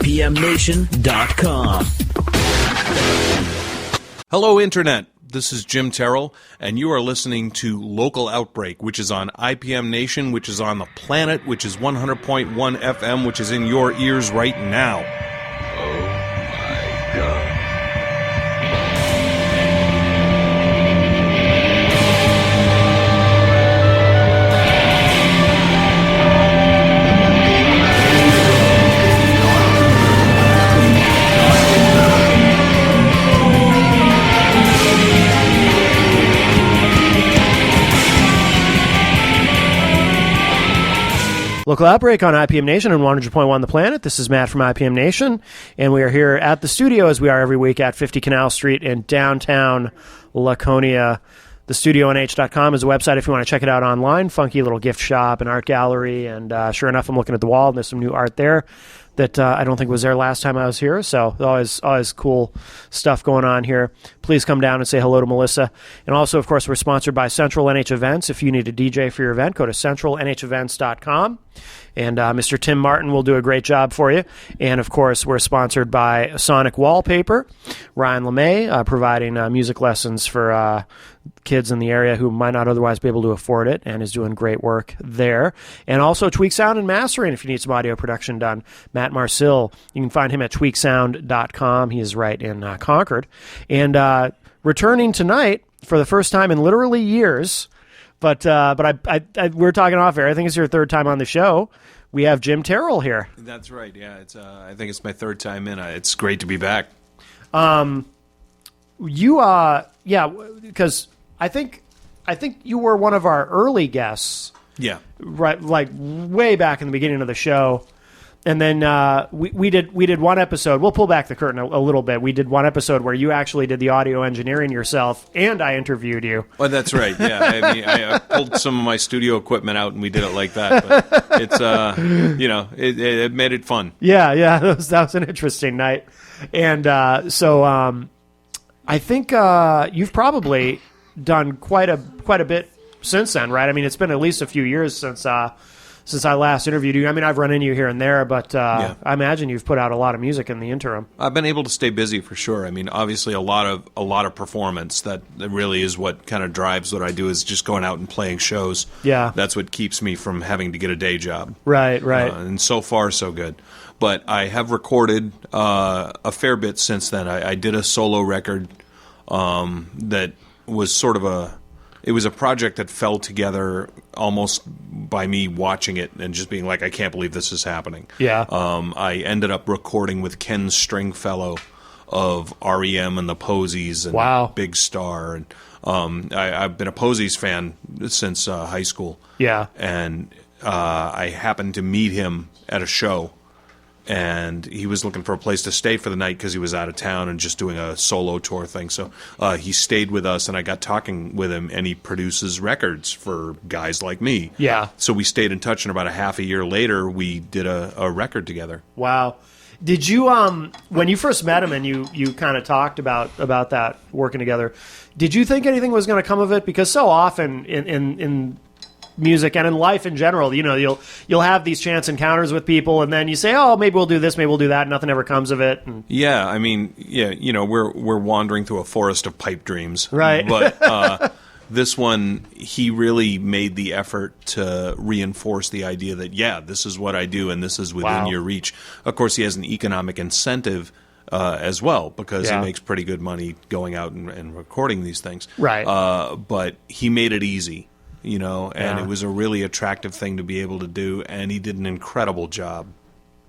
IPMNation.com. Hello, Internet. This is Jim Tyrrell, and you are listening to Local Outbreak, which is on IPM Nation, which is on the planet, which is 100.1 FM, which is in your ears right now. Oh my God. Local Outbreak on IPM Nation and 100.1 The Planet. This is Matt from IPM Nation, and we are here at the studio as we are every week at 50 Canal Street in downtown Laconia. TheStudioNH.com is a website if you want to check it out online. Funky little gift shop and art gallery, and sure enough, I'm looking at the wall, and there's some new art there that I don't think was there last time I was here, so always cool stuff going on here. Please come down and say hello to Melissa. And also, of course, we're sponsored by Central NH Events. If you need a DJ for your event, go to centralnhevents.com. And Mr. Tim Martin will do a great job for you. And, of course, we're sponsored by Sonic Wallpaper. Ryan LeMay providing music lessons for kids in the area who might not otherwise be able to afford it, and is doing great work there. And also Tweak Sound and Mastering if you need some audio production done. Matt Marcil, you can find him at tweaksound.com. He is right in Concord. And returning tonight for the first time in literally years, but we're talking off air. I think it's your third time on the show. We have Jim Tyrrell here. That's right, yeah. It's I think it's my third time in. It's great to be back. Because I think you were one of our early guests. Yeah. Right, like way back in the beginning of the show. And then we did one episode. We'll pull back the curtain a little bit. We did one episode where you actually did the audio engineering yourself, and I interviewed you. Well, that's right. Yeah, I mean, I pulled some of my studio equipment out, and we did it like that. But it's it made it fun. Yeah, that was an interesting night. And so I think you've probably done quite a bit since then, right? I mean, it's been at least a few years since I last interviewed you. I mean, I've run into you here and there, but I imagine you've put out a lot of music in the interim. I've been able to stay busy for sure. I mean, obviously a lot of performance. That really is what kind of drives what I do, is just going out and playing shows. Yeah. That's what keeps me from having to get a day job. Right. And so far, so good. But I have recorded a fair bit since then. I did a solo record that was sort of it was a project that fell together almost by me watching it and just being like, I can't believe this is happening. Yeah. I ended up recording with Ken Stringfellow of REM and the Posies and Big Star. And I've been a Posies fan since high school. Yeah. And I happened to meet him at a show. And he was looking for a place to stay for the night because he was out of town and just doing a solo tour thing. So he stayed with us, and I got talking with him, and he produces records for guys like me. Yeah. So we stayed in touch, and about a half a year later, we did a record together. Wow. Did you, when you first met him and you kind of talked about that working together, did you think anything was going to come of it? Because so often in music and in life in general, you'll have these chance encounters with people, and then you say, oh, maybe we'll do this, maybe we'll do that, and nothing ever comes of it. And yeah, I mean, we're wandering through a forest of pipe dreams, right? But this one, he really made the effort to reinforce the idea that this is what I do, and this is within your reach. Of course, he has an economic incentive as well, because he makes pretty good money going out and recording these things, right? But he made it easy. And it was a really attractive thing to be able to do, and he did an incredible job.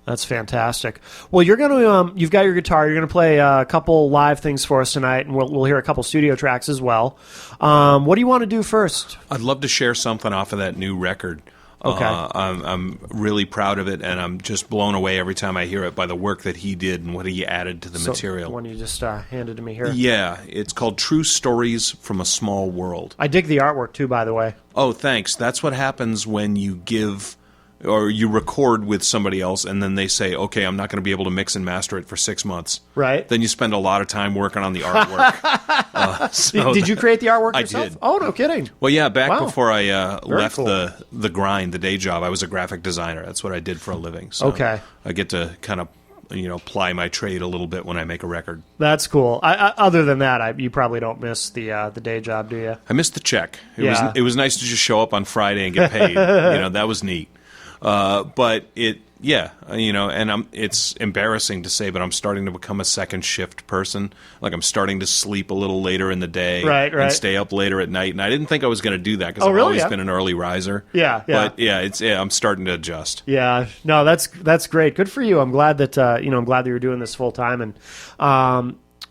That's fantastic. Well, you're going to you've got your guitar. You're going to play a couple live things for us tonight, and we'll hear a couple studio tracks as well. What do you want to do first? I'd love to share something off of that new record. Okay. I'm really proud of it, and I'm just blown away every time I hear it by the work that he did and what he added to the material. The one you just handed to me here. Yeah, it's called True Stories from a Small World. I dig the artwork, too, by the way. Oh, thanks. That's what happens when you give or you record with somebody else, and then they say, okay, I'm not going to be able to mix and master it for 6 months. Right. Then you spend a lot of time working on the artwork. Did you create the artwork yourself? I did. Oh, no kidding. Well, yeah, back before I left cool. the grind, the day job, I was a graphic designer. That's what I did for a living. So okay. I get to kind of ply my trade a little bit when I make a record. That's cool. Other than that, you probably don't miss the day job, do you? I missed the check. Yeah. It was nice to just show up on Friday and get paid. That was neat. But and it's embarrassing to say, but I'm starting to become a second shift person. Like, I'm starting to sleep a little later in the day, right, and stay up later at night. And I didn't think I was going to do that because I've really? always been an early riser. Yeah. But I'm starting to adjust. Yeah, no, that's great. Good for you. I'm glad that you're doing this full time. And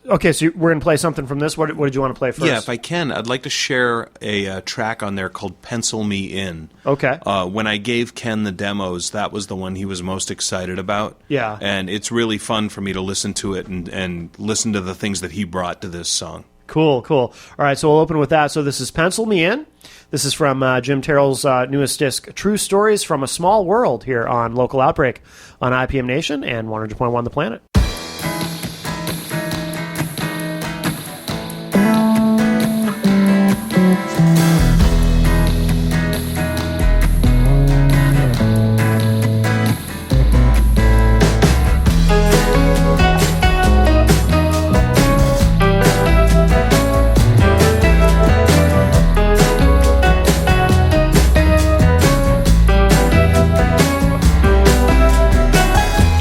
okay, so we're gonna play something from this. What did you want to play first? Yeah, if I can, I'd like to share a track on there called "Pencil Me In." Okay. When I gave Ken the demos, that was the one he was most excited about. Yeah. And it's really fun for me to listen to it and listen to the things that he brought to this song. Cool. All right, so we'll open with that. So this is "Pencil Me In." This is from Jim Tyrrell's newest disc, True Stories from a Small World, here on Local Outbreak on IPM Nation and 100.1 The Planet.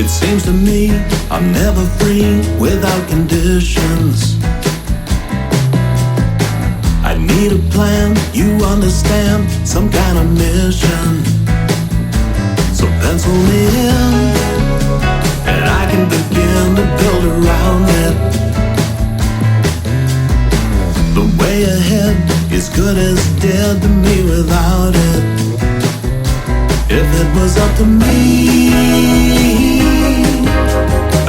Seems to me I'm never free without conditions. I need a plan, you understand, some kind of mission. So pencil me in, and I can begin to build around it. The way ahead is good as dead to me without it. If it was up to me,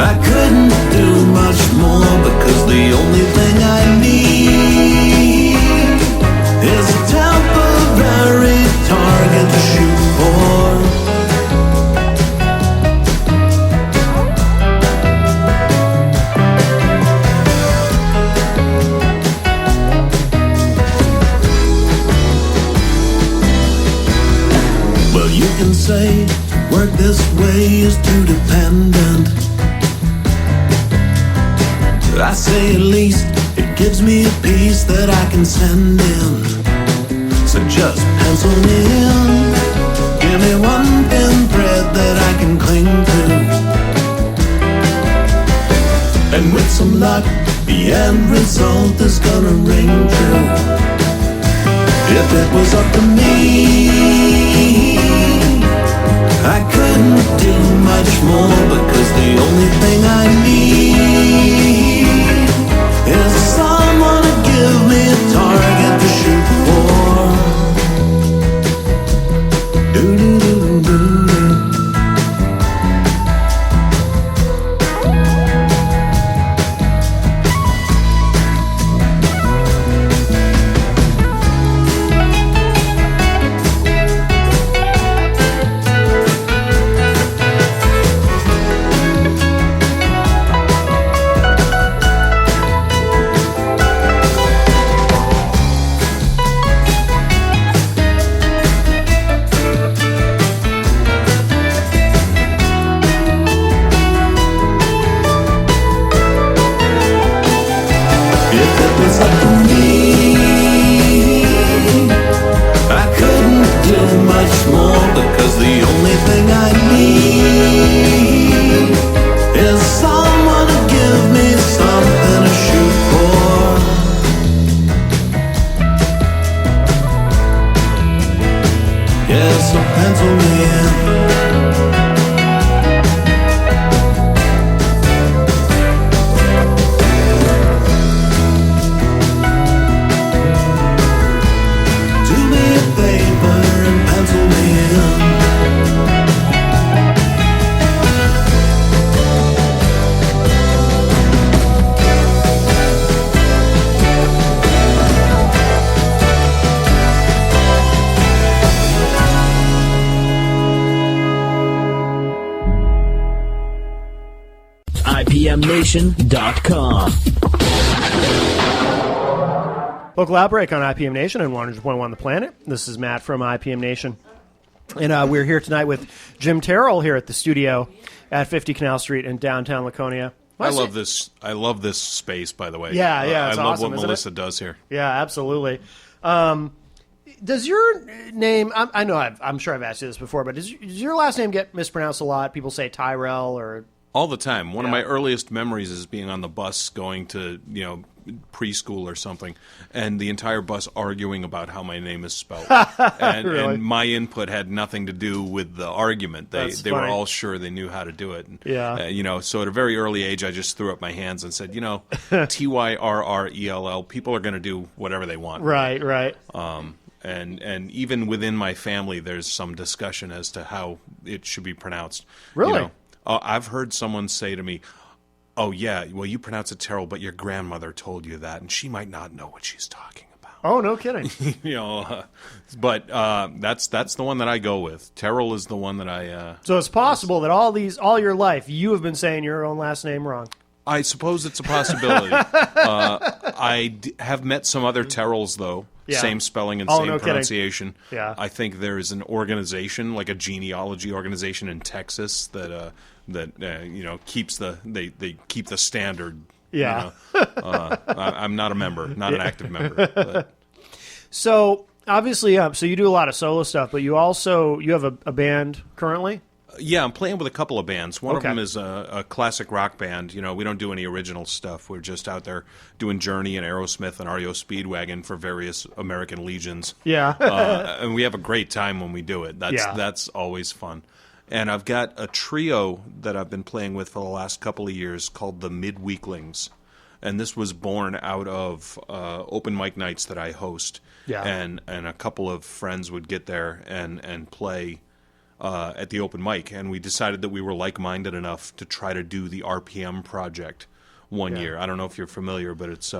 I couldn't do much more, because the only thing I need is a temporary target to shoot for. Well, you can say work this way is too dependent. I say at least it gives me a piece that I can send in. So just pencil me in, give me one thin thread that I can cling to, and with some luck the end result is gonna ring true. If it was up to me, I couldn't do much more, because the only thing I need is someone to give me a target to shoot for. Do-do-do-do-do-do. IPMNation.com. Local Outbreak on IPM Nation and 100.1 The Planet. This is Matt from IPM Nation. And we're here tonight with Jim Tyrrell here at the studio at 50 Canal Street in downtown Laconia. I love this. I love this space, by the way. Yeah, I it's love awesome, what isn't Melissa it? does here. Yeah, absolutely. Does your name? I know I'm sure I've asked you this before, but does your last name get mispronounced a lot? People say Tyrell or All the time. One of my earliest memories is being on the bus going to, preschool or something, and the entire bus arguing about how my name is spelled. And, Really? and my input had nothing to do with the argument. They That's were funny. all sure they knew how to do it. And, Yeah. so at a very early age, I just threw up my hands and said, Tyrrell, people are going to do whatever they want. right. And even within my family, there's some discussion as to how it should be pronounced. Really? I've heard someone say to me, "Oh yeah, well you pronounce it Terrell, but your grandmother told you that, and she might not know what she's talking about." Oh, no kidding. But that's the one that I go with. Terrell is the one that I. So it's possible that all your life you have been saying your own last name wrong. I suppose it's a possibility. Have met some other Terrells though. Yeah. Same spelling and Oh, same no kidding. pronunciation. Yeah. I think there is an organization, like a genealogy organization in Texas, that keeps they keep the standard. Yeah. I'm not a member, not an active member. But. So obviously, so you do a lot of solo stuff, but you have a band currently. Yeah, I'm playing with a couple of bands. One Okay. of them is a classic rock band. We don't do any original stuff. We're just out there doing Journey and Aerosmith and REO Speedwagon for various American legions. Yeah. And we have a great time when we do it. That's always fun. And I've got a trio that I've been playing with for the last couple of years called the Midweeklings. And this was born out of open mic nights that I host. Yeah. And a couple of friends would get there and play at the open mic, and we decided that we were like-minded enough to try to do the RPM project one year. I don't know if you're familiar, but it's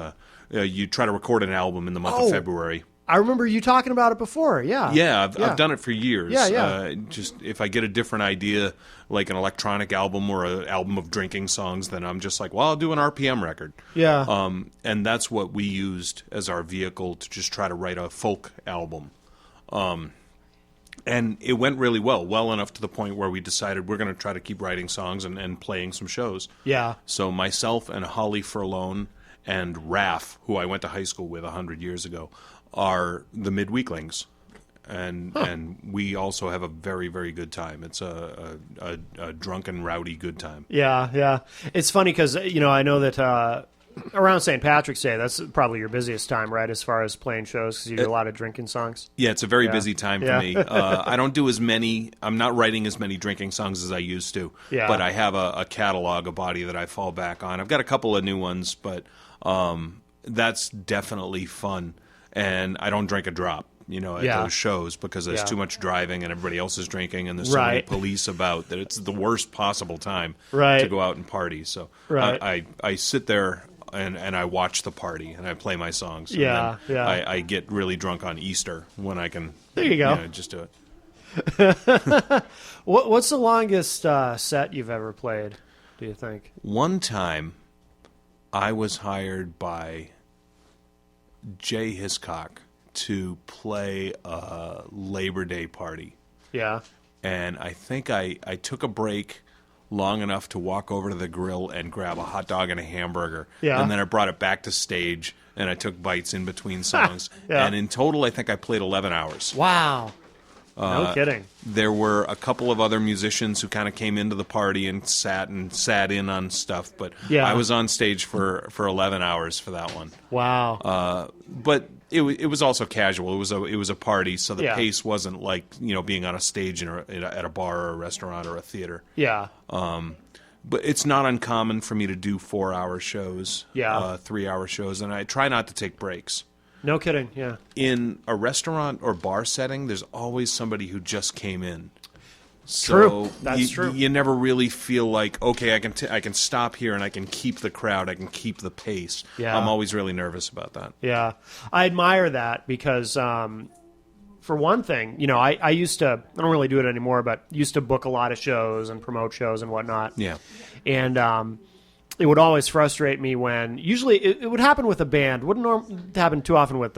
you try to record an album in the month of February. I remember you talking about it before. Yeah. Yeah, I've done it for years. Yeah. Just if I get a different idea, like an electronic album or an album of drinking songs, then I'm just like, well, I'll do an RPM record. Yeah. And that's what we used as our vehicle to just try to write a folk album. And it went really well enough to the point where we decided we're going to try to keep writing songs and playing some shows. Yeah. So myself and Holly Furlone and Raph, who I went to high school with 100 years ago, are the Midweeklings. And we also have a very, very good time. It's a drunken, rowdy good time. Yeah. It's funny because, I know that around St. Patrick's Day, that's probably your busiest time, right, as far as playing shows, because you do a lot of drinking songs. Yeah, it's a very busy time for me. I don't do as many. I'm not writing as many drinking songs as I used to. Yeah. But I have a catalog, a body that I fall back on. I've got a couple of new ones, but that's definitely fun. And I don't drink a drop, at those shows because there's too much driving and everybody else is drinking and there's so many police about that it's the worst possible time to go out and party. So I sit there and I watch the party and I play my songs. And then I get really drunk on Easter when I can. There you go. Just do it. What's the longest set you've ever played, do you think? One time, I was hired by Jay Hiscock to play a Labor Day party. Yeah. And I think I took a break long enough to walk over to the grill and grab a hot dog and a hamburger. Yeah. And then I brought it back to stage, and I took bites in between songs. Yeah. And in total, I think I played 11 hours. Wow. No kidding. There were a couple of other musicians who kind of came into the party and sat in on stuff, but I was on stage for 11 hours for that one. Wow. But it was also casual. It was a party, so the pace wasn't like being on a stage at a bar or a restaurant or a theater. Yeah. But it's not uncommon for me to do 4-hour shows, 3-hour shows, and I try not to take breaks. No kidding. Yeah. In a restaurant or bar setting, there's always somebody who just came in. So True. That's true. You never really feel like, okay, I can stop here and I can keep the crowd, I can keep the pace. Yeah. I'm always really nervous about that. Yeah. I admire that because, for one thing, I used to, I don't really do it anymore, but used to book a lot of shows and promote shows and whatnot. Yeah. And it would always frustrate me when usually it would happen with a band. Wouldn't happen too often with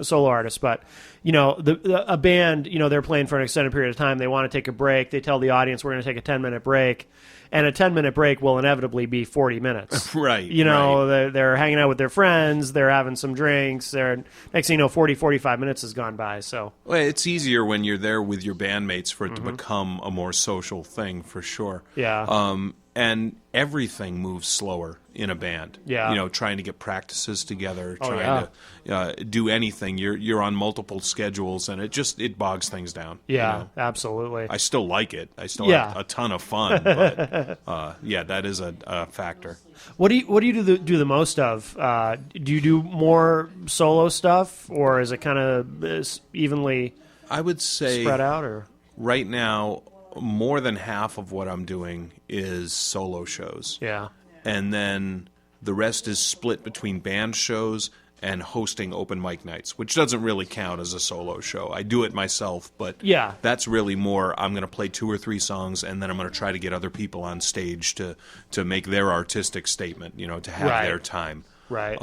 solo artists, but a band, they're playing for an extended period of time. They want to take a break. They tell the audience we're going to take a 10-minute break, and a 10-minute break will inevitably be 40 minutes. Right. They're hanging out with their friends. They're having some drinks. Next thing you know, 40, 45 minutes has gone by. So well, it's easier when you're there with your bandmates for it to become a more social thing, for sure. Yeah. And everything moves slower in a band. Yeah. Trying to get practices together, Oh, trying to do anything. You're on multiple schedules, and it bogs things down. Yeah, absolutely. I still like it. I still have a ton of fun. But that is a factor. What do you do the most of? Do you do more solo stuff, or is it kind of evenly? I would say spread out, or right now, more than half of what I'm doing is solo shows. Yeah. And then the rest is split between band shows and hosting open mic nights, which doesn't really count as a solo show. I do it myself, but that's really more I'm going to play 2 or 3 songs, and then I'm going to try to get other people on stage to make their artistic statement, to have their time. Right.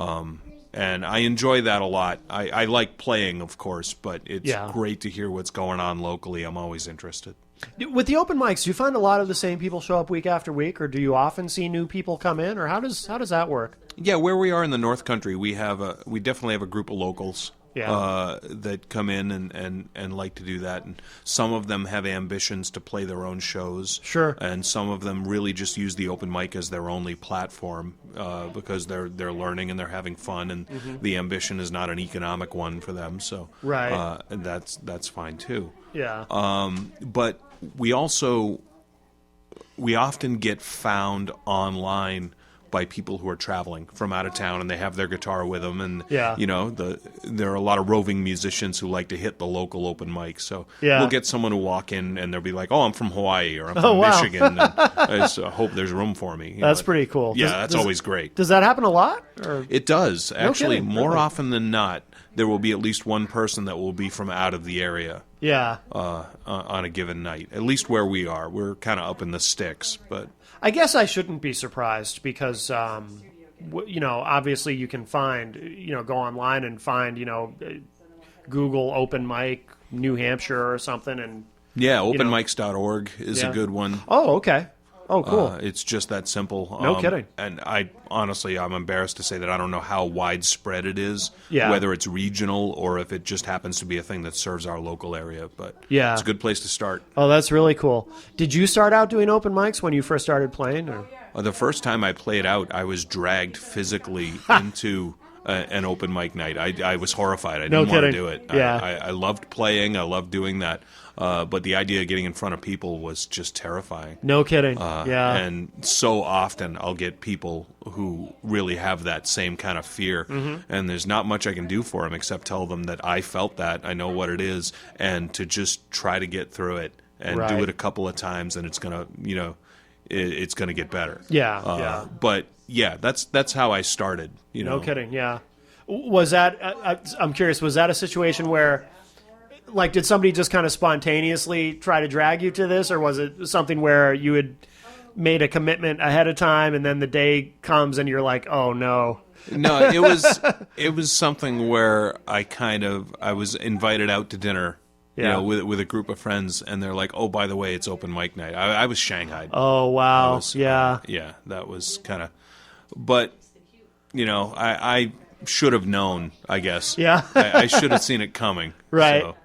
And I enjoy that a lot. I like playing, of course, but it's great to hear what's going on locally. I'm always interested. With the open mics, do you find a lot of the same people show up week after week, or do you often see new people come in, or how does that work? Yeah, where we are in the North Country, we definitely have a group of locals that come in and like to do that, and some of them have ambitions to play their own shows. Sure. And some of them really just use the open mic as their only platform because they're learning and they're having fun, and the ambition is not an economic one for them. So and that's fine too. Yeah. But we often get found online by people who are traveling from out of town, and they have their guitar with them, and there are a lot of roving musicians who like to hit the local open mic. So we'll get someone who walk in and they'll be like, "Oh, I'm from Hawaii," or "I'm from Michigan," and I just hope there's room for me. That's pretty cool. Yeah, that's always great. Does that happen a lot? Or? It does, actually. No more often than not, there will be at least one person that will be from out of the area. Yeah. On a given night, at least where we are, we're kind of up in the sticks. But I guess I shouldn't be surprised because, obviously you can find, go online and find, Google open mic New Hampshire or something, and openmics.org is a good one. Oh, okay. Oh, cool. It's just that simple. No kidding. And I'm embarrassed to say that I don't know how widespread it is, whether it's regional or if it just happens to be a thing that serves our local area. But it's a good place to start. Oh, that's really cool. Did you start out doing open mics when you first started playing? Or? The first time I played out, I was dragged physically into an open mic night. I was horrified. I didn't want to do it. Yeah. I loved playing. I loved doing that. But the idea of getting in front of people was just terrifying. No kidding. Yeah. And so often I'll get people who really have that same kind of fear, and there's not much I can do for them except tell them that I felt that, I know what it is, and to just try to get through it and do it a couple of times, and it's gonna, it's gonna get better. Yeah. But yeah, that's how I started. No kidding. Yeah. Was that? I'm curious. Was that a situation where? Like, did somebody just kind of spontaneously try to drag you to this, or was it something where you had made a commitment ahead of time, and then the day comes and you're like, "Oh no"? No, it was something where I was invited out to dinner, with a group of friends, and they're like, "Oh, by the way, it's open mic night." I was shanghaied. Oh wow, that was kind of, but I should have known, I guess. Yeah, I should have seen it coming. Right. So.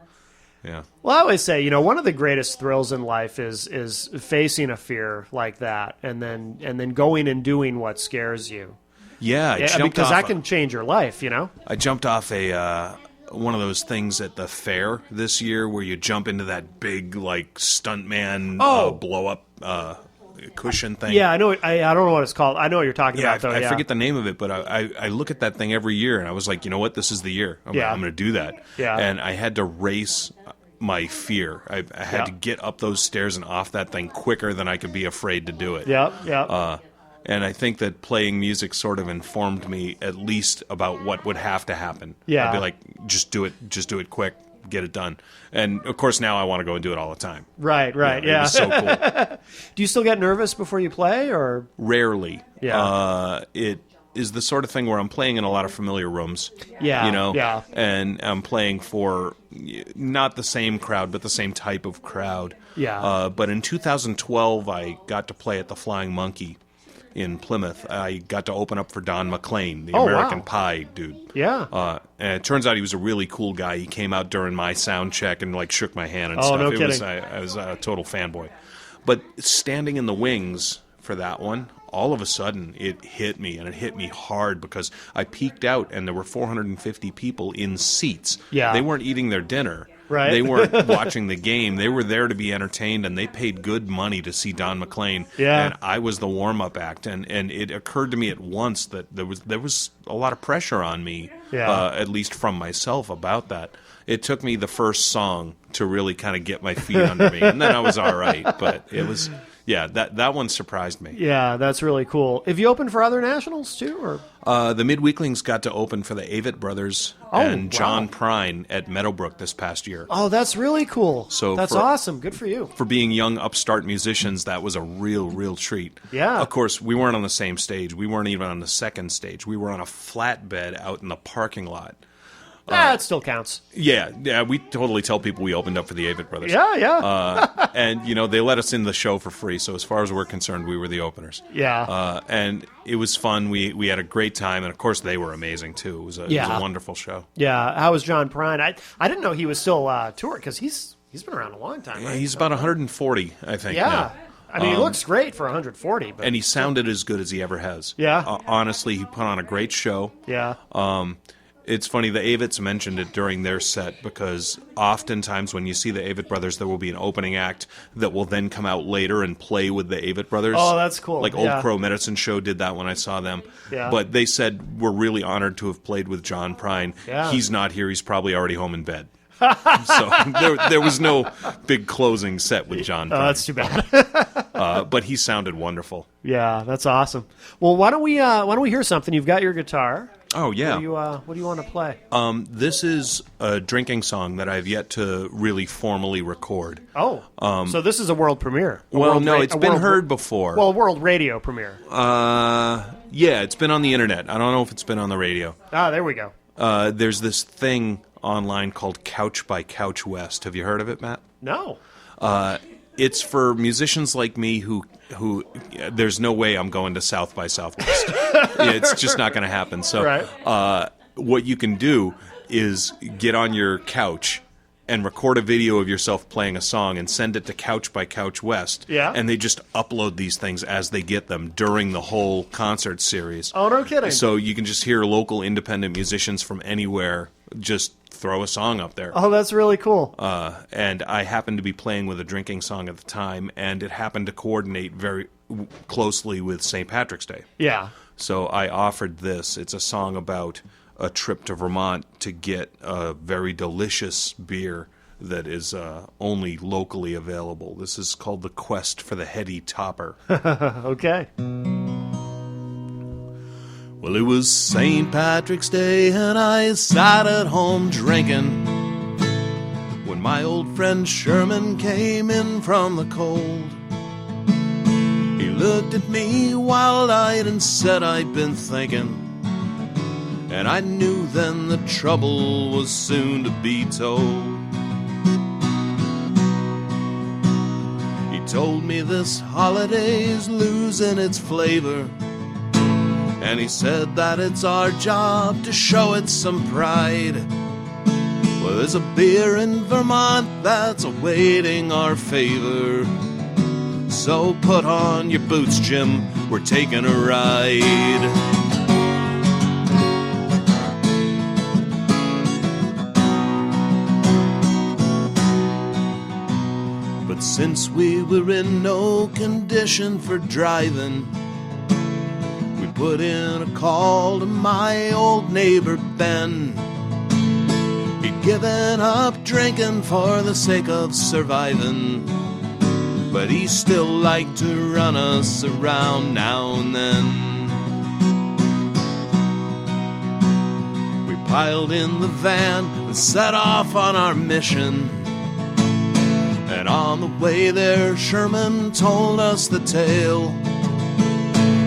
Yeah. Well, I always say, one of the greatest thrills in life is facing a fear like that, and then going and doing what scares you. Yeah, because that can change your life. I jumped off one of those things at the fair this year where you jump into that big stuntman blow up cushion thing. Yeah, I know. I don't know what it's called. I know what you're talking about, though. I forget the name of it, but I look at that thing every year, and I was like, you know what? This is the year. I'm going to do that. Yeah. And I had to race my fear. I had to get up those stairs and off that thing quicker than I could be afraid to do it. Yeah. And I think that playing music sort of informed me at least about what would have to happen. Yeah. I'd be like, just do it quick. get it done. And of course, now I want to go and do it all the time. Right. It was so cool. Do you still get nervous before you play, or? Rarely. Yeah. It is the sort of thing where I'm playing in a lot of familiar rooms. Yeah. You know? Yeah. And I'm playing for not the same crowd, but the same type of crowd. Yeah. But in 2012, I got to play at the Flying Monkey in Plymouth. I got to open up for Don McLean, the American Pie dude. Yeah. And it turns out he was a really cool guy. He came out during my sound check and like shook my hand and Oh, stuff. no It kidding. was, I was a total fanboy. But standing in the wings for that one, all of a sudden it hit me, and it hit me hard because I peeked out and there were 450 people in seats. Yeah. They weren't eating their dinner. Right. They weren't watching the game. They were there to be entertained, and they paid good money to see Don McLean. Yeah. And I was the warm-up act, and it occurred to me at once that there was a lot of pressure on me, at least from myself, about that. It took me the first song to really kind of get my feet under me, and then I was all right. But it was, that one surprised me. Yeah, that's really cool. Have you opened for other nationals too, or? The Midweeklings got to open for the Avett Brothers and John Prine at Meadowbrook this past year. Oh, that's really cool. So that's awesome. Good for you. For being young upstart musicians, that was a real treat. Yeah. Of course, we weren't on the same stage. We weren't even on the second stage. We were on a flatbed out in the parking lot. It still counts. Yeah, we totally tell people we opened up for the Avett Brothers. Yeah. And, they let us in the show for free, so as far as we're concerned, we were the openers. Yeah. And it was fun. We had a great time, and of course, they were amazing, too. It was a wonderful show. Yeah. How was John Prine? I didn't know he was still touring, because he's been around a long time, right? He's about 140, I think, Yeah. now. I mean, he looks great for 140. But And he sounded as good as he ever has. Yeah. Honestly, he put on a great show. Yeah. It's funny, the Avets mentioned it during their set, because oftentimes when you see the Avett Brothers, there will be an opening act that will then come out later and play with the Avett Brothers. Oh, that's cool. Like Old Crow Medicine Show did that when I saw them. Yeah. But they said, we're really honored to have played with John Prine. Yeah. He's not here. He's probably already home in bed. So there was no big closing set with John Prine. Oh, that's too bad. But he sounded wonderful. Yeah, that's awesome. Well, why don't we hear something? You've got your guitar. Oh, yeah. What do you want to play? This is a drinking song that I've yet to really formally record. Oh, so this is a world premiere. It's been heard before. Well, a world radio premiere. Yeah, it's been on the internet. I don't know if it's been on the radio. Ah, there we go. There's this thing online called Couch by Couch West. Have you heard of it, Matt? No. It's for musicians like me who there's no way I'm going to South by Southwest. It's just not going to happen. So Right. What you can do is get on your couch and record a video of yourself playing a song and send it to Couch by Couch West. Yeah. And they just upload these things as they get them during the whole concert series. Oh, no kidding. So you can just hear local independent musicians from anywhere just throw a song up there. Oh, that's really cool. And I happened to be playing with a drinking song at the time, and it happened to coordinate very closely with St. Patrick's Day. Yeah. So I offered this. It's a song about a trip to Vermont to get a very delicious beer that is only locally available. This is called The Quest for the Heady Topper. Okay. Well, it was St. Patrick's Day, and I sat at home drinking when my old friend Sherman came in from the cold. He looked at me wild-eyed and said, I'd been thinking, and I knew then the trouble was soon to be told. He told me this holiday's losing its flavor, and he said that it's our job to show it some pride. Well, there's a beer in Vermont that's awaiting our favor. So put on your boots, Jim, we're taking a ride. But since we were in no condition for driving, put in a call to my old neighbor Ben. He'd given up drinking for the sake of surviving, but he still liked to run us around now and then. We piled in the van with and set off on our mission. And on the way there, Sherman told us the tale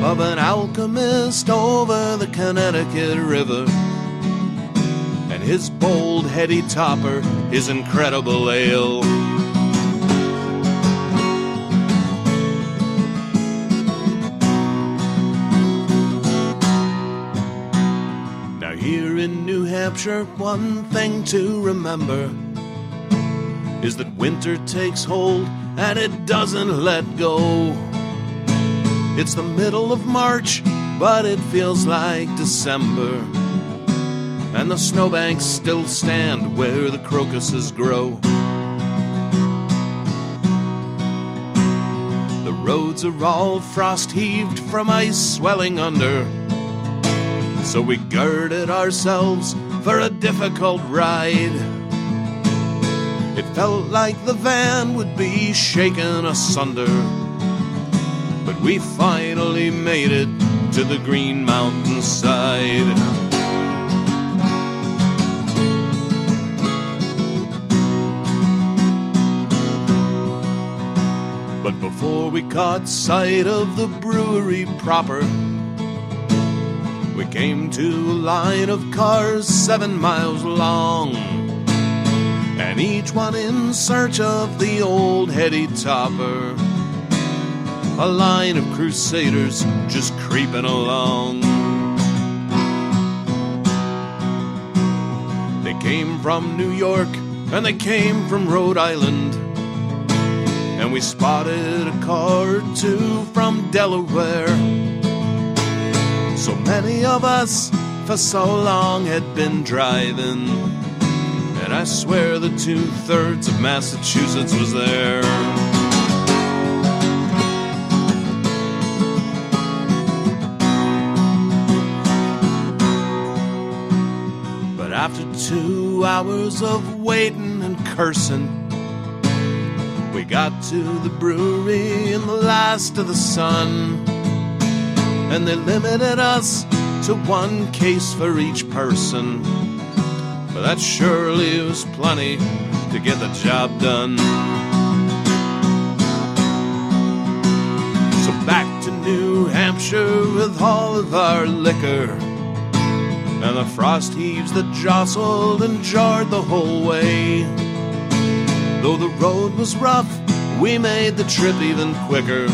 of an alchemist over the Connecticut River, and his bold, heady topper, his incredible ale. Now here in New Hampshire, one thing to remember is that winter takes hold and it doesn't let go. It's the middle of March, but it feels like December, and the snowbanks still stand where the crocuses grow. The roads are all frost-heaved from ice swelling under, so we girded ourselves for a difficult ride. It felt like the van would be shaken asunder, but we finally made it to the Green Mountain side. But before we caught sight of the brewery proper, we came to a line of cars 7 miles long, and each one in search of the old heady topper. A line of crusaders just creeping along. They came from New York and they came from Rhode Island, and we spotted a car or two from Delaware. So many of us for so long had been driving, and I swear that 2/3 of Massachusetts was there. But after 2 hours of waiting and cursing, we got to the brewery in the last of the sun, and they limited us to 1 case for each person. But that surely was plenty to get the job done. So back to New Hampshire with all of our liquor, and the frost heaves that jostled and jarred the whole way. Though the road was rough, we made the trip even quicker,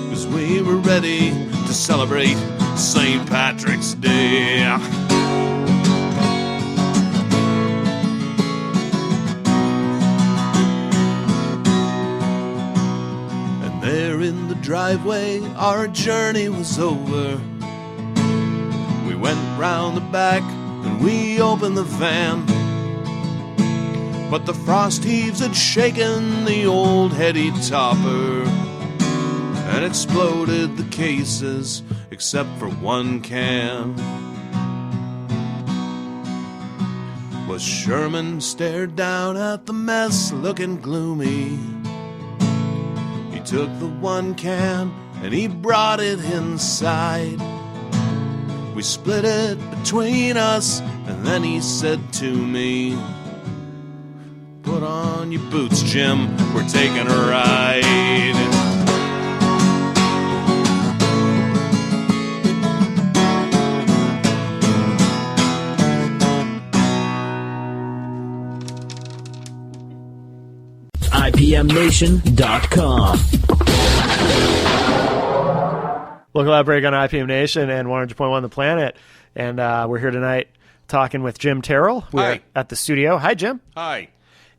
'cause we were ready to celebrate St. Patrick's Day. And there in the driveway, our journey was over. We went round the back and we opened the van, but the frost heaves had shaken the old heady topper and exploded the cases except for 1 can. Well, Sherman stared down at the mess looking gloomy. He took the 1 can and he brought it inside. We split it between us and then he said to me, "Put on your boots, Jim, we're taking a ride." IPMNation.com. Local Outbreak on IPM Nation and 100.1 The Planet. And we're here tonight talking with Jim Tyrrell. We're Hi. at the studio. Hi, Jim. Hi.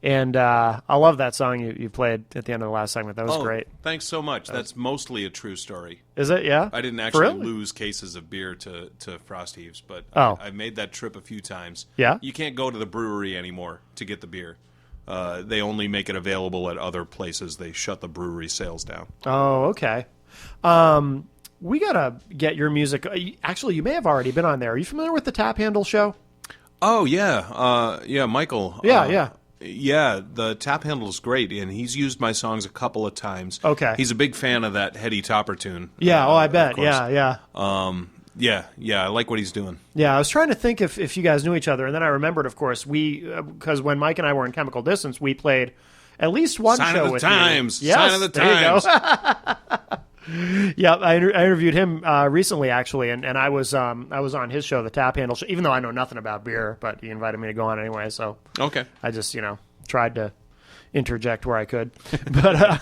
And I love that song you played at the end of the last segment. That was great. Thanks so much. That's mostly a true story. Is it? Yeah? I didn't actually Really? lose cases of beer to Frost Heaves, but Oh. I made that trip a few times. Yeah? You can't go to the brewery anymore to get the beer. They only make it available at other places. They shut the brewery sales down. Oh, okay. We got to get your music. Actually, you may have already been on there. Are you familiar with the Tap Handle show? Oh, yeah. Yeah, Michael. Yeah. Yeah, the Tap Handle is great, and he's used my songs a couple of times. Okay. He's a big fan of that Heady Topper tune. Yeah, I of bet. course. Yeah. Yeah, I like what he's doing. Yeah, I was trying to think if you guys knew each other, and then I remembered, of course, because when Mike and I were in Chemical Distance, we played at least one Sign show of the with times. you. Yes, Sign of the times. Yeah, I interviewed him recently, actually, and I was on his show, the Tap Handle Show, even though I know nothing about beer, but he invited me to go on anyway, so Okay. I just, tried to interject where I could. But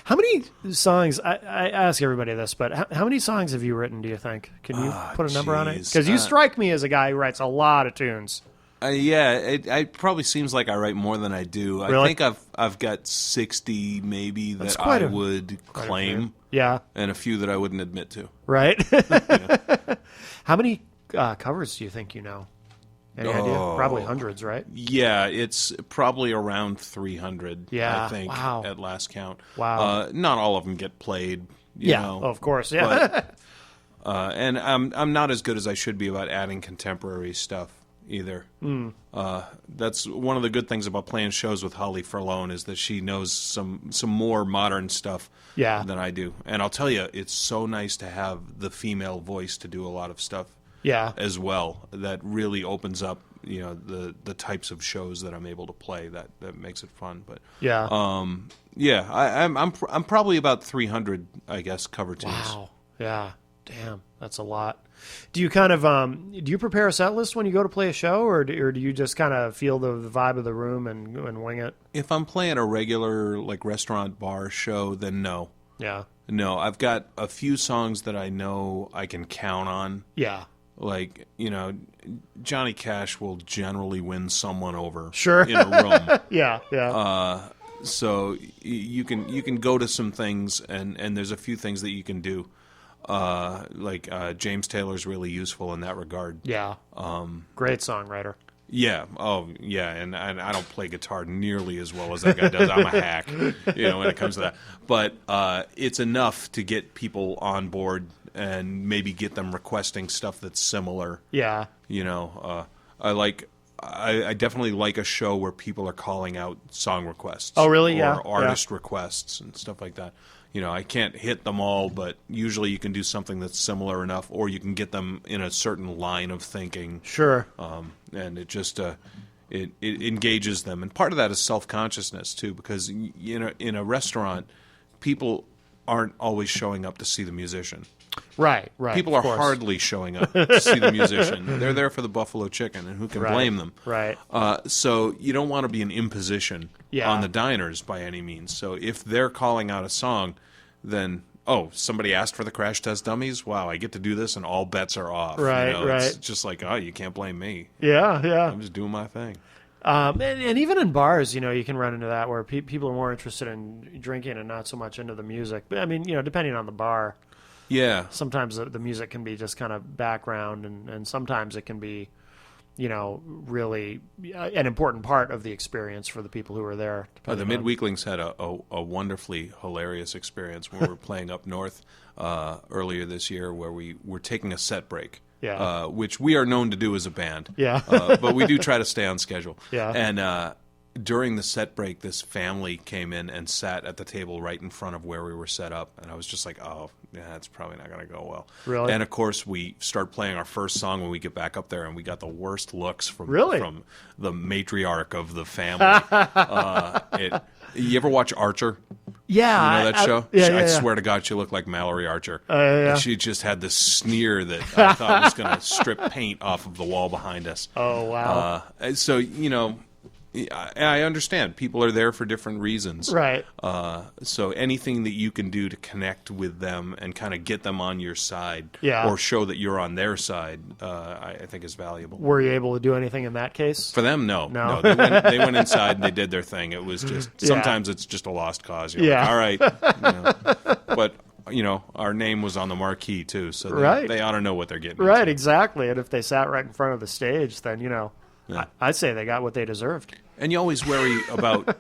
how many songs, I ask everybody this, but how many songs have you written, do you think? Can you put a number on it? Geez. Because you strike me as a guy who writes a lot of tunes. Yeah, it probably seems like I write more than I do. Really? I think I've got 60 maybe that I would claim. Yeah. And a few that I wouldn't admit to. Right? How many covers do you think you know? Any idea? Probably hundreds, right? Yeah, it's probably around 300, Yeah, I think, wow. at last count. Wow. Not all of them get played, you Yeah, know. of course, yeah. And I'm not as good as I should be about adding contemporary stuff either. That's one of the good things about playing shows with Holly Furlone is that she knows some more modern stuff Yeah. than I do. And I'll tell you, it's so nice to have the female voice to do a lot of stuff Yeah. as well. That really opens up, the types of shows that I'm able to play. That makes it fun. But Yeah. I'm probably about 300, I guess, cover tunes. Wow. Yeah. Damn, that's a lot. Do you kind of do you prepare a set list when you go to play a show, or do you just kind of feel the vibe of the room and wing it? If I'm playing a regular like restaurant bar show, then no. Yeah. No, I've got a few songs that I know I can count on. Yeah. Like, Johnny Cash will generally win someone over Sure. in a room. Yeah. Yeah. So you can go to some things, and there's a few things that you can do. James Taylor's really useful in that regard. Yeah. Great songwriter. Yeah. Oh, yeah. And I don't play guitar nearly as well as that guy does. I'm a hack, when it comes to that. But it's enough to get people on board and maybe get them requesting stuff that's similar. Yeah. I definitely like a show where people are calling out song requests. Oh, really? Or Yeah. artist requests and stuff like that. I can't hit them all, but usually you can do something that's similar enough, or you can get them in a certain line of thinking. Sure. And it just it engages them, and part of that is self-consciousness too, because in a restaurant, people aren't always showing up to see the musician. Right. People are hardly showing up to see the musician. They're there for the buffalo chicken, and who can blame them? Right. So you don't want to be an imposition Yeah. on the diners by any means. So if they're calling out a song, then somebody asked for the Crash Test Dummies. Wow, I get to do this, and all bets are off. Right, It's right. just like, you can't blame me. Yeah. Yeah. I'm just doing my thing. And even in bars, you can run into that where people are more interested in drinking and not so much into the music. But I mean, depending on the bar. Yeah. Sometimes the music can be just kind of background, and sometimes it can be, really an important part of the experience for the people who are there. The depending on- Midweeklings had a wonderfully hilarious experience when we were playing up north earlier this year, where we were taking a set break. Yeah. Which we are known to do as a band. Yeah. But we do try to stay on schedule. Yeah. And during the set break, this family came in and sat at the table right in front of where we were set up. And I was just like, oh, yeah, that's probably not going to go well. Really? And, of course, we start playing our first song when we get back up there, and we got the worst looks from the matriarch of the family. You ever watch Archer? Yeah. You know that show? Yeah, I swear to God, she looked like Mallory Archer. Yeah. And she just had this sneer that I thought was going to strip paint off of the wall behind us. Oh, wow. So, I understand. People are there for different reasons. Right. So anything that you can do to connect with them and kind of get them on your side, Yeah. or show that you're on their side, I think is valuable. Were you able to do anything in that case? For them, no. No. They went inside and they did their thing. It was just, sometimes it's just a lost cause. You're Yeah. like, all right. But, our name was on the marquee, too, so they ought to know what they're getting Right, into. exactly. And if they sat right in front of the stage, then, Yeah. I'd say they got what they deserved. And you always worry about,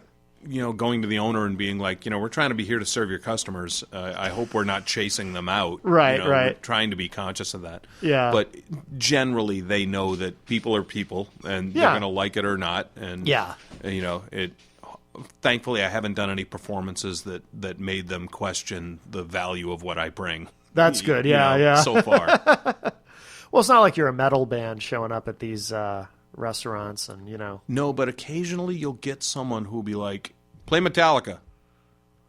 going to the owner and being like, we're trying to be here to serve your customers. I hope we're not chasing them out. Right, We're right. trying to be conscious of that. Yeah. But generally, they know that people are people, and Yeah. they're going to like it or not. And Yeah. Thankfully, I haven't done any performances that made them question the value of what I bring. That's good. Yeah, yeah. So far. Well, it's not like you're a metal band showing up at these restaurants and, No, but occasionally you'll get someone who'll be like, play Metallica.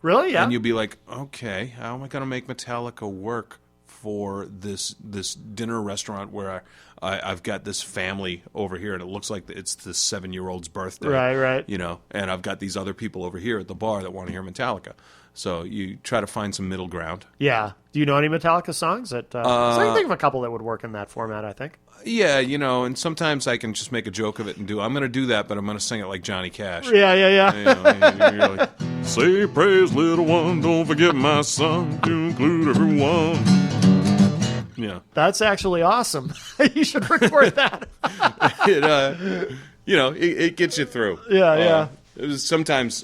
Really? Yeah. And you'll be like, okay, how am I going to make Metallica work for this dinner restaurant where I've got this family over here and it looks like it's this 7-year-old's birthday. Right. And I've got these other people over here at the bar that want to hear Metallica. So you try to find some middle ground. Yeah. Do you know any Metallica songs? So I can think of a couple that would work in that format, I think. Yeah, and sometimes I can just make a joke of it and I'm going to do that, but I'm going to sing it like Johnny Cash. Yeah. You're like, say praise, little one, don't forget my son, to include everyone. Yeah. That's actually awesome. You should record that. It gets you through. Yeah. Sometimes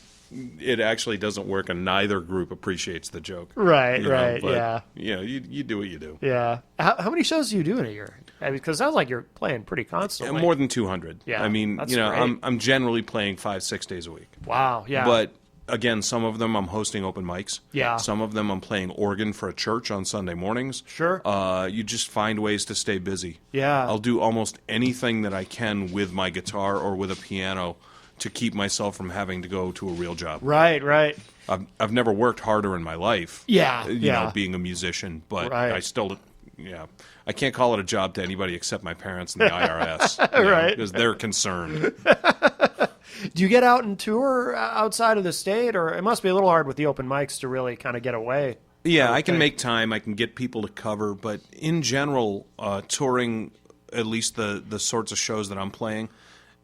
it actually doesn't work and neither group appreciates the joke. Right, but, you do what you do. Yeah. How many shows do you do in a year? Because it sounds like you're playing pretty constantly. More than 200. Yeah, I mean, that's great. I'm generally playing 5-6 days a week. Wow, yeah. But again, some of them I'm hosting open mics. Yeah. Some of them I'm playing organ for a church on Sunday mornings. Sure. You just find ways to stay busy. Yeah. I'll do almost anything that I can with my guitar or with a piano to keep myself from having to go to a real job. Right. I've never worked harder in my life. Yeah. Being a musician, but Right. I still, I can't call it a job to anybody except my parents and the IRS, Right. Because they're concerned. Do you get out and tour outside of the state, or it must be a little hard with the open mics to really kind of get away? Yeah, I can make time. I can get people to cover, but in general, touring, at least the sorts of shows that I'm playing,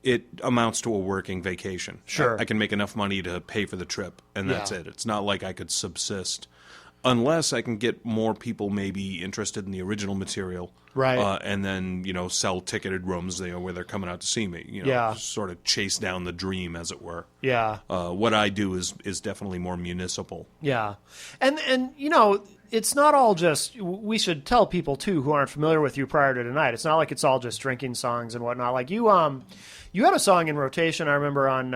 it amounts to a working vacation. Sure. I can make enough money to pay for the trip, and that's Yeah. it. It's not like I could subsist. Unless I can get more people maybe interested in the original material. Right. And then, sell ticketed rooms where they're coming out to see me. Yeah. Sort of chase down the dream, as it were. Yeah. What I do is definitely more municipal. Yeah. And it's not all just, we should tell people too who aren't familiar with you prior to tonight. It's not like it's all just drinking songs and whatnot. Like you had a song in rotation, I remember, on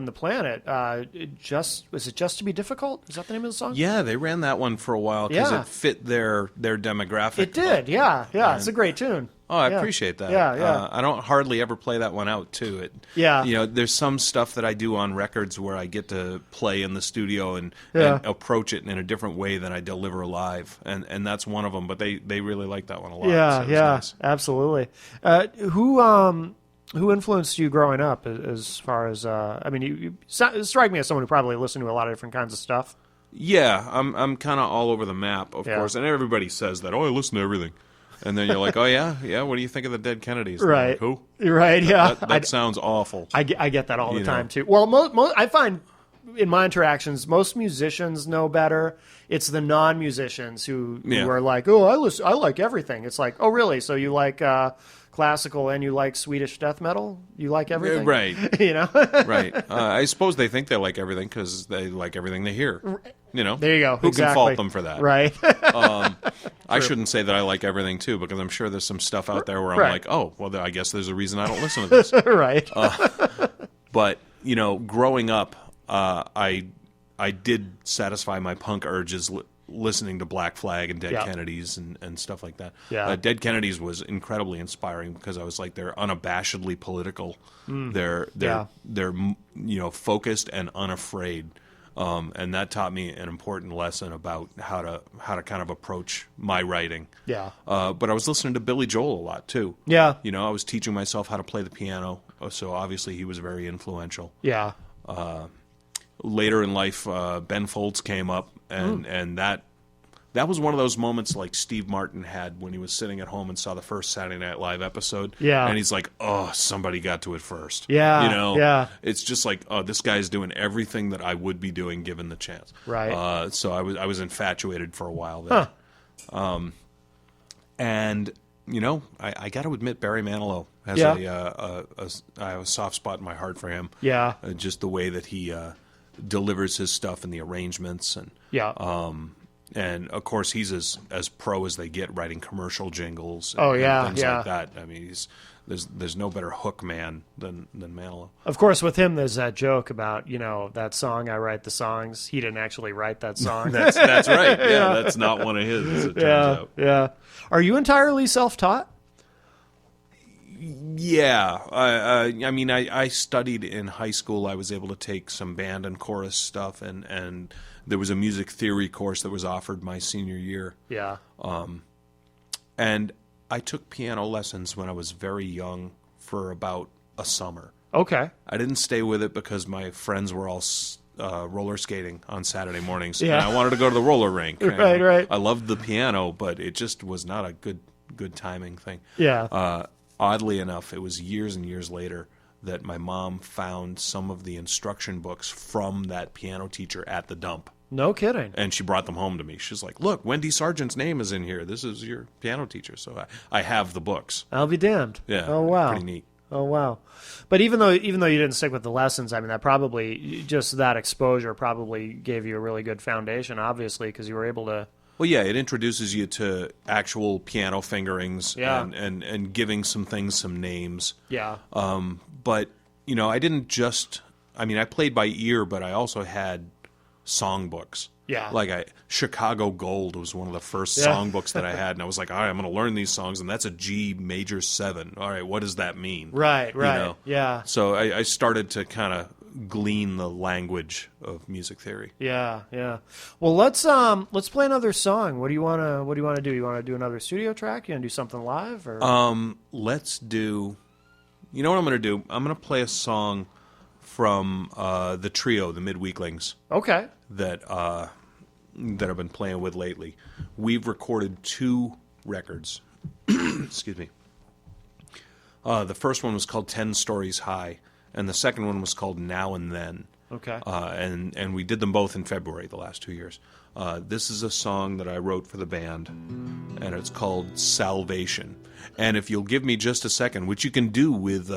The Planet. Was it Just to Be Difficult? Is that the name of the song? Yeah, they ran that one for a while because Yeah. it fit their demographic. It did, yeah. It's a great tune. Oh, I Yeah. appreciate that. Yeah. I don't hardly ever play that one out, too. Yeah. There's some stuff that I do on records where I get to play in the studio and approach it in a different way than I deliver live, and that's one of them. But they really like that one a lot. so it was nice. Absolutely. Who influenced you growing up as far as, you strike me as someone who probably listened to a lot of different kinds of stuff. Yeah, I'm kind of all over the map, of Yeah. course, and everybody says that. Oh, I listen to everything. And then you're like, oh, yeah? What do you think of the Dead Kennedys? And Right. Like, who? Right, yeah. That sounds awful. I get that all the You time, know. too. Well, I find in my interactions, most musicians know better. It's the non-musicians who are like, oh, I like everything. It's like, oh, really? So you like classical and you like Swedish death metal? You like everything? Right. Right. Right. I suppose they think they like everything because they like everything they hear. There you go. Who exactly. can fault them for that? Right. I shouldn't say that I like everything, too, because I'm sure there's some stuff out there where I'm Right. like, oh, well, I guess there's a reason I don't listen to this. Right. But, growing up, I did satisfy my punk urges listening to Black Flag and Dead Yeah. Kennedys and stuff like that. Yeah. Dead Kennedys was incredibly inspiring because I was like, they're unabashedly political. They're focused and unafraid. And that taught me an important lesson about how to kind of approach my writing. Yeah. But I was listening to Billy Joel a lot too. Yeah. I was teaching myself how to play the piano, so obviously he was very influential. Yeah. Later in life, Ben Folds came up, and that was one of those moments like Steve Martin had when he was sitting at home and saw the first Saturday Night Live episode. Yeah. And he's like, oh, somebody got to it first. Yeah, yeah. It's just like, oh, this guy's doing everything that I would be doing given the chance. Right. So I was infatuated for a while there. And I got to admit, Barry Manilow has I have a soft spot in my heart for him. Yeah. Just the way that he delivers his stuff and the arrangements and and of course he's as pro as they get writing commercial jingles and, and things like that. I mean, there's no better hook man than Manilow. Of course, with him, there's that joke about, that song, I write the songs. He didn't actually write that song. That's right. Yeah, that's not one of his, as it turns out. Yeah. Are you entirely self-taught? Yeah, I mean, I studied in high school. I was able to take some band and chorus stuff, and there was a music theory course that was offered my senior year. Yeah. And I took piano lessons when I was very young for about a summer. Okay. I didn't stay with it because my friends were all roller skating on Saturday mornings, Yeah. and I wanted to go to the roller rink. Right. I loved the piano, but it just was not a good timing thing. Yeah. Oddly enough, it was years and years later that my mom found some of the instruction books from that piano teacher at the dump. No kidding. And she brought them home to me. She's like, look, Wendy Sargent's name is in here. This is your piano teacher. So I have the books. I'll be damned. Yeah. Oh, wow. Pretty neat. Oh, wow. But even though you didn't stick with the lessons, I mean, that probably, just that exposure probably gave you a really good foundation, obviously, because you were able to... Well, yeah, it introduces you to actual piano fingerings and giving some things some names. Yeah. But, I didn't just... I mean, I played by ear, but I also had songbooks. Yeah. Like Chicago Gold was one of the first songbooks that I had, and I was like, all right, I'm going to learn these songs, and that's a G major 7. All right, what does that mean? Right. Yeah. So I started to kind of glean the language of music theory. Yeah. Well, let's play another song. What do you want to do? You want to do another studio track? You want to do something live or Let's do... You know what I'm going to do? I'm going to play a song from the trio, the Midweeklings. Okay. That I've been playing with lately. We've recorded 2 records. Excuse me. The first one was called 10 Stories High, and the second one was called Now and Then. Okay. And we did them both in February the last 2 years. This is a song that I wrote for the band, and it's called Salvation. And if you'll give me just a second, which you can do with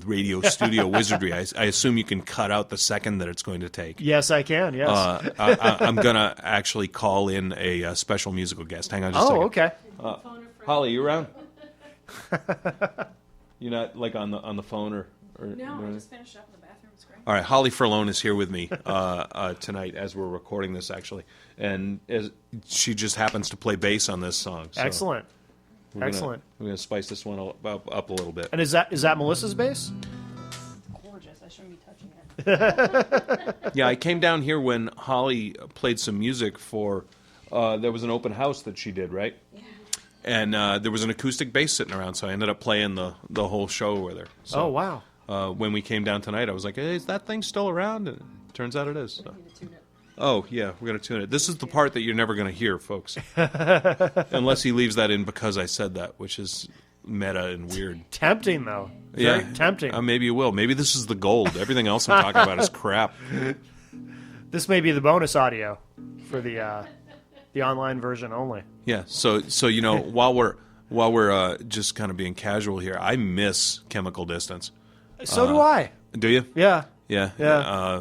radio studio wizardry, I assume you can cut out the second that it's going to take. Yes, I can. Yes. I'm going to actually call in a special musical guest. Hang on just a second. Oh, okay. Holly, you around? You're not like on the phone or No, I just finished up in the bathroom. It's great. All right, Holly Furlone is here with me tonight as we're recording this, actually, and she just happens to play bass on this song. So Excellent. We're gonna spice this one up a little bit. And is that Melissa's bass? Gorgeous. I shouldn't be touching it. Yeah, I came down here when Holly played some music for. There was an open house that she did, right? Yeah. And there was an acoustic bass sitting around, so I ended up playing the whole show with her. So, Oh, wow. When we came down tonight, I was like, "Hey, is that thing still around?" And it turns out it is. So. I need to tune it. Oh, yeah, we're going to tune it. This is the part that you're never going to hear, folks. Unless he leaves that in because I said that, which is meta and weird. Tempting, though. Very Yeah. tempting. Maybe you will. Maybe this is the gold. Everything else I'm talking about is crap. This may be the bonus audio for the online version only. Yeah, so while we're just kind of being casual here, I miss Chemical Distance. So do I. Do you? Yeah. Yeah.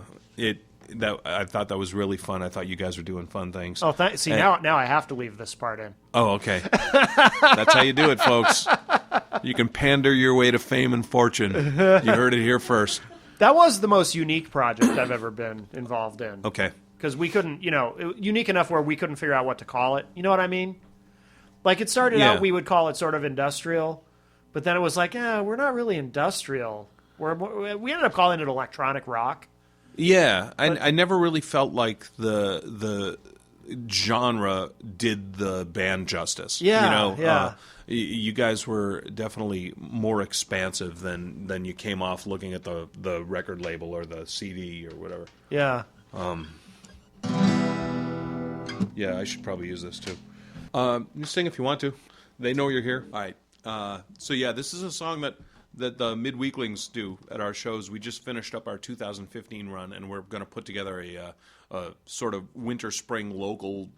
I thought that was really fun. I thought you guys were doing fun things. Oh, see, now I have to leave this part in. Oh, okay. That's how you do it, folks. You can pander your way to fame and fortune. You heard it here first. That was the most unique project I've ever been involved in. Okay. Because we couldn't, unique enough where we couldn't figure out what to call it. You know what I mean? Like, it started out, we would call it sort of industrial, but then it was like, we're not really industrial. We ended up calling it electronic rock. Yeah, I never really felt like the genre did the band justice. Yeah. You guys were definitely more expansive than you came off looking at the record label or the CD or whatever. Yeah. Yeah, I should probably use this too. You sing if you want to. They know you're here. All right. So yeah, this is a song that the Midweeklings do at our shows. We just finished up our 2015 run, and we're going to put together a sort of winter-spring local,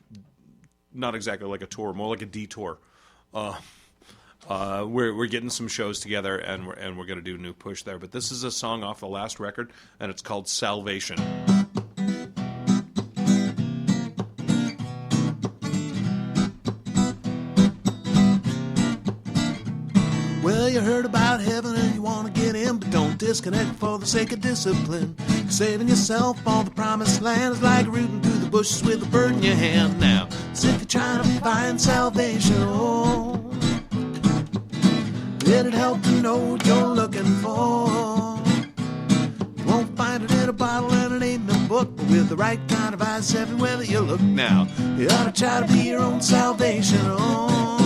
not exactly like a tour, more like a detour. We're getting some shows together, and we're going to do a new push there. But this is a song off the last record, and it's called Salvation. Well, you heard about heaven and you want to get in, but don't disconnect for the sake of discipline. Saving yourself for the promised land is like rooting through the bushes with a bird in your hand now. As if you're trying to find salvation, oh. It'd help to know what you're looking for. You won't find it in a bottle and it ain't no book, but with the right kind of eyes everywhere that you look now, you ought to try to be your own salvation. Oh.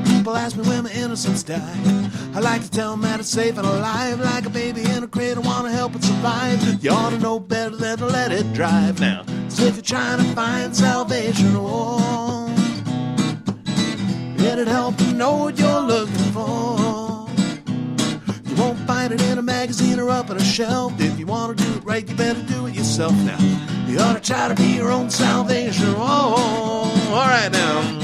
People ask me where my innocence died. I like to tell them that it's safe and alive, like a baby in a crate. I want to help it survive. You ought to know better than to let it drive now. So if you're trying to find salvation, oh, it'd help to know what you're looking for. You won't find it in a magazine or up on a shelf. If you want to do it right, you better do it yourself now. You ought to try to be your own salvation. Oh, all right now.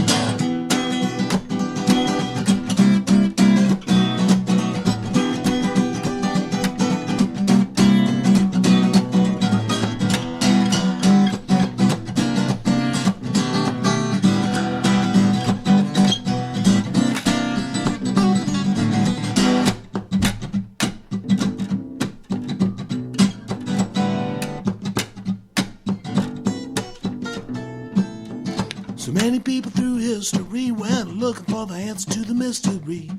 So many people through history went looking for the answer to the mystery.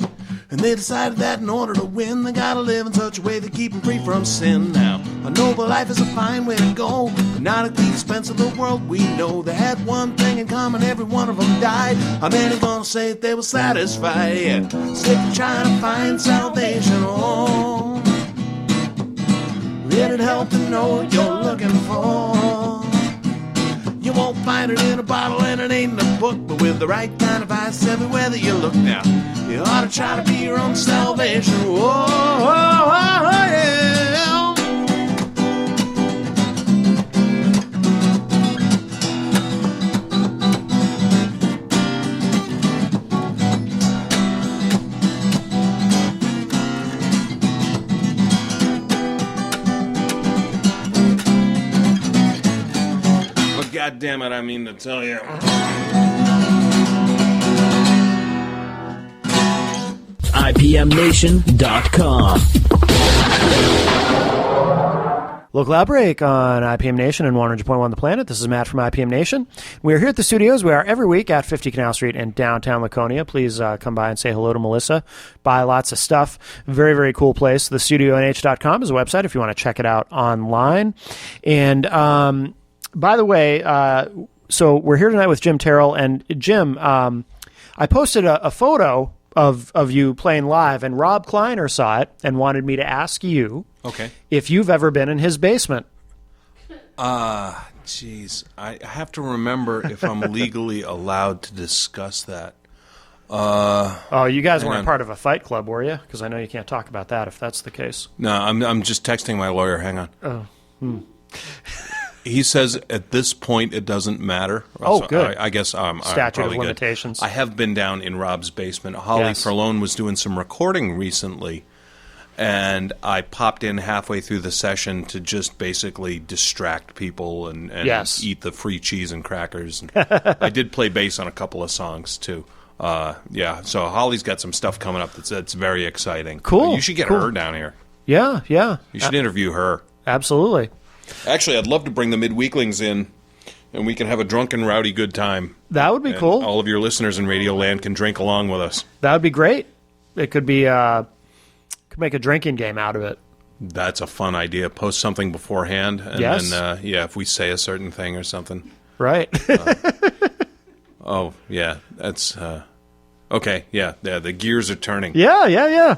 And they decided that in order to win, they gotta live in such a way that keep them free from sin. Now, a noble life is a fine way to go, but not at the expense of the world we know. They had one thing in common, every one of them died. How many gonna say that they were satisfied? Yeah, so if you're trying to find salvation, oh, it'd help to know what you're looking for. You won't find it in a bottle and it ain't in a book, but with the right kind of eyes everywhere that you look now, you ought to try to be your own salvation. Whoa, oh, oh, yeah. God damn it, I mean to tell you. IPMNation.com. Local Outbreak on IPM Nation and 100.1 The Planet. This is Matt from IPM Nation. We are here at the studios. We are every week at 50 Canal Street in downtown Laconia. Please come by and say hello to Melissa. Buy lots of stuff. Very, very cool place. TheStudioNH.com is a website if you want to check it out online. And by the way, so we're here tonight with Jim Tyrrell. And Jim, I posted a photo of you playing live, and Rob Kleiner saw it and wanted me to ask you if you've ever been in his basement. Jeez. I have to remember if I'm legally allowed to discuss that. Oh, you guys weren't part of a fight club, were you? Because I know you can't talk about that if that's the case. No, I'm just texting my lawyer. Hang on. Oh, He says at this point it doesn't matter. Oh, so good. I guess Statute of limitations. Good. I have been down in Rob's basement. Holly Furlone was doing some recording recently, and I popped in halfway through the session to just basically distract people and eat the free cheese and crackers. I did play bass on a couple of songs, too. So Holly's got some stuff coming up that's very exciting. Cool. You should get her down here. Yeah. You should interview her. Absolutely. Actually, I'd love to bring the Midweeklings in, and we can have a drunken, rowdy good time. That would be cool. All of your listeners in Radio Land can drink along with us. That would be great. It could be could make a drinking game out of it. That's a fun idea. Post something beforehand, and then if we say a certain thing or something. Right. Oh yeah, that's okay. Yeah, the gears are turning. Yeah.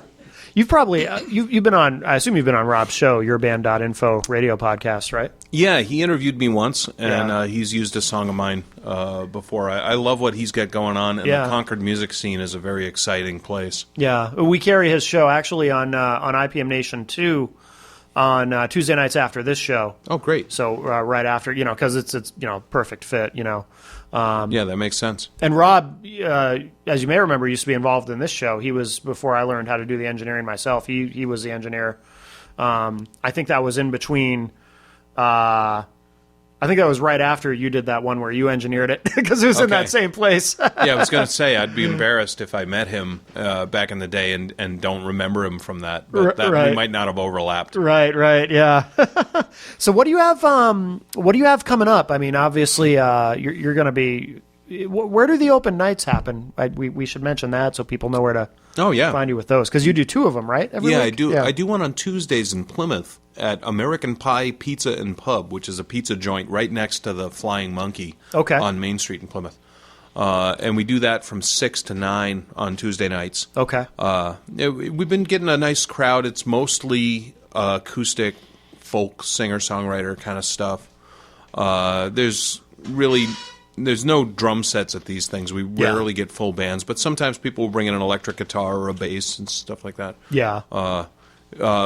You've probably you've been on. I assume you've been on Rob's show, YourBand.info radio podcast, right? Yeah, he interviewed me once, and he's used a song of mine before. I love what he's got going on, and the Concord music scene is a very exciting place. Yeah, we carry his show actually on IPM Nation 2 on Tuesday nights after this show. Oh, great! So right after, because it's perfect fit, yeah, that makes sense. And Rob, as you may remember, used to be involved in this show. He was, before I learned how to do the engineering myself, he was the engineer. I think that was in between. I think that was right after you did that one where you engineered it, because it was in that same place. Yeah, I was going to say, I'd be embarrassed if I met him back in the day and don't remember him from that. But we might not have overlapped. Right, yeah. So what do you have coming up? I mean, obviously, you're going to be where do the open nights happen? We should mention that so people know where to find you with those, because you do 2 of them, right? Every week? I do. Yeah. I do one on Tuesdays in Plymouth at American Pie Pizza and Pub, which is a pizza joint right next to the Flying Monkey on Main Street in Plymouth. And we do that from 6 to 9 on Tuesday nights. Okay. We've been getting a nice crowd. It's mostly acoustic, folk, singer-songwriter kind of stuff. There's no drum sets at these things. We rarely get full bands, but sometimes people will bring in an electric guitar or a bass and stuff like that. Yeah.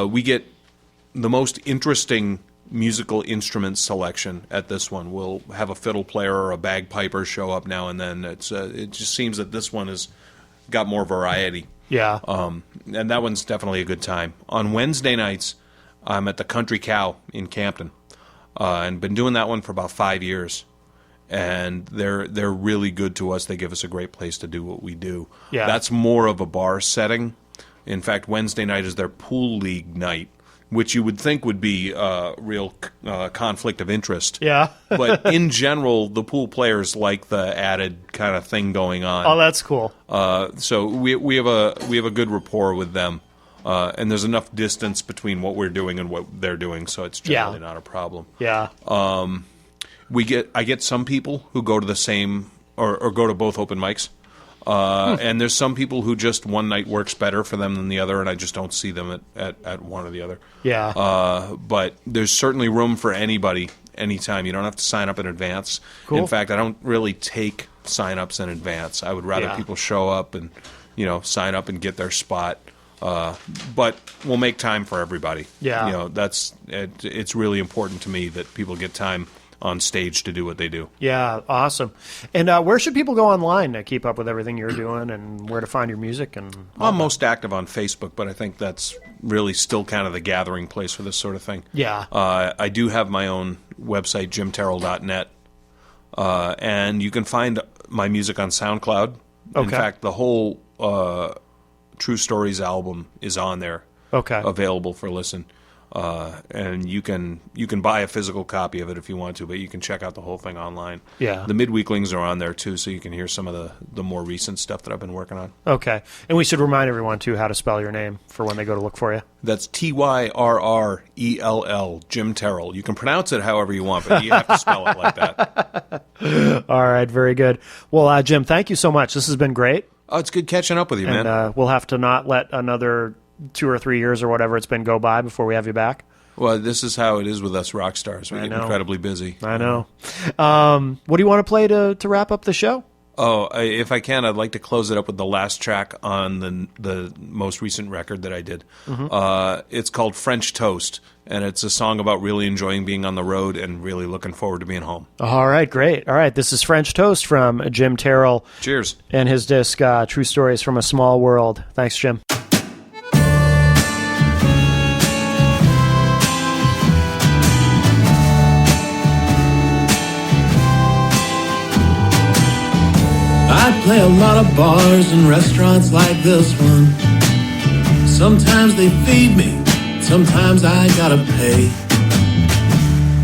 We get the most interesting musical instrument selection at this one. We'll have a fiddle player or a bagpiper show up now and then. It just seems that this one has got more variety. Yeah. And that one's definitely a good time. On Wednesday nights, I'm at the Country Cow in Campton, and been doing that one for about 5 years. And they're really good to us. They give us a great place to do what we do. Yeah. That's more of a bar setting. In fact, Wednesday night is their pool league night, which you would think would be a real conflict of interest. Yeah. But in general, the pool players like the added kind of thing going on. Oh, that's cool. So we have a good rapport with them, and there's enough distance between what we're doing and what they're doing, so it's generally not a problem. Yeah. I get some people who go to the same or go to both open mics. And there's some people who just one night works better for them than the other, and I just don't see them at one or the other. Yeah. But there's certainly room for anybody, anytime. You don't have to sign up in advance. Cool. In fact, I don't really take sign-ups in advance. I would rather people show up and, sign up and get their spot. But we'll make time for everybody. Yeah. It's really important to me that people get time on stage to do what they do. Yeah, awesome. And where should people go online to keep up with everything you're doing and where to find your music? And I'm most active on Facebook, but I think that's really still kind of the gathering place for this sort of thing. Yeah. I do have my own website, jimtyrrell.net, and you can find my music on SoundCloud. Okay. In fact, the whole True Stories album is on there, available for listen. And you can buy a physical copy of it if you want to, but you can check out the whole thing online. Yeah. The Midweeklings are on there too, so you can hear some of the more recent stuff that I've been working on. Okay. And we should remind everyone too how to spell your name for when they go to look for you. That's Tyrrell, Jim Tyrrell. You can pronounce it however you want, but you have to spell it like that. All right, very good. Well, Jim, thank you so much. This has been great. Oh, it's good catching up with you, man. And we'll have to not let another 2 or 3 years or whatever it's been go by before we have you back. Well, this is how it is with us rock stars. We get incredibly busy. I know. What do you want to play to wrap up the show? Oh, if I can, I'd like to close it up with the last track on the most recent record that I did. Mm-hmm. It's called French Toast, and it's a song about really enjoying being on the road and really looking forward to being home. All right, great. All right, this is French Toast from Jim Tyrrell. Cheers. And his disc, True Stories from a Small World. Thanks, Jim. I play a lot of bars and restaurants like this one. Sometimes they feed me, sometimes I gotta pay.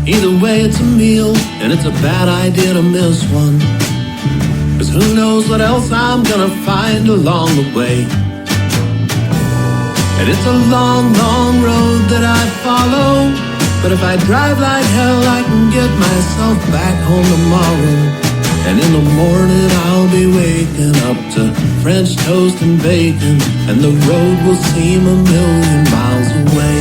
Either way it's a meal, and it's a bad idea to miss one. 'Cause who knows what else I'm gonna find along the way. And it's a long, long road that I follow, but if I drive like hell I can get myself back home tomorrow. And in the morning I'll be waking up to French toast and bacon, and the road will seem a million miles away.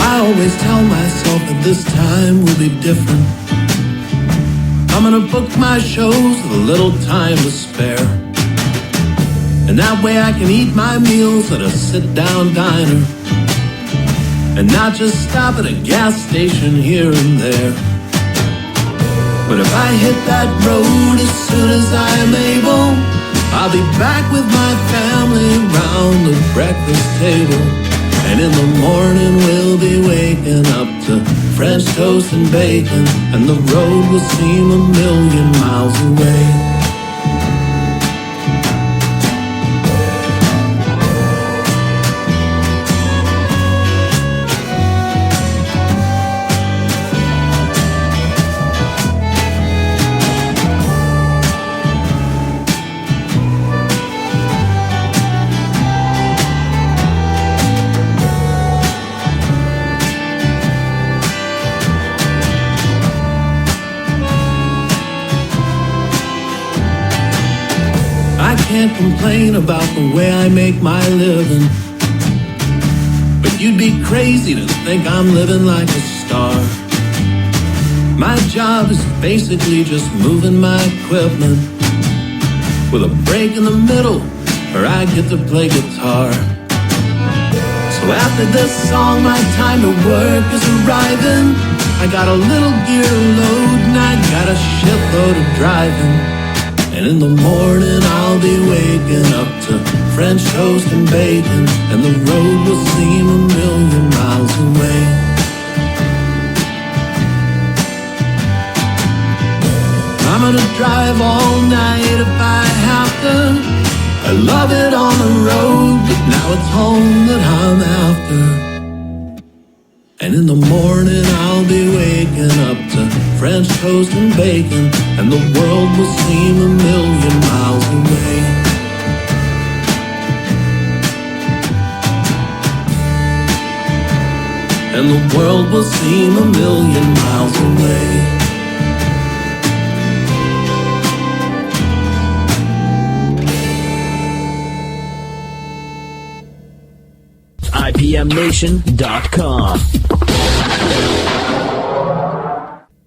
I always tell myself that this time will be different. I'm gonna book my shows with a little time to spare. And that way I can eat my meals at a sit-down diner and not just stop at a gas station here and there. But if I hit that road as soon as I am able, I'll be back with my family round the breakfast table. And in the morning we'll be waking up to French toast and bacon, and the road will seem a million miles away. can't complain about the way I make my living. But you'd be crazy to think I'm living like a star. My job is basically just moving my equipment, with a break in the middle, or I get to play guitar. So after this song, my time to work is arriving. I got a little gear to load, and I got a shitload of driving. And in the morning I'll be waking up to French toast and bacon, and the road will seem a million miles away. I'm gonna drive all night if I have to. I love it on the road, but now it's home that I'm after. And in the morning I'll be waking up to French toast and bacon, and the world will seem a million miles away. And the world will seem a million miles away. IPMNation.com.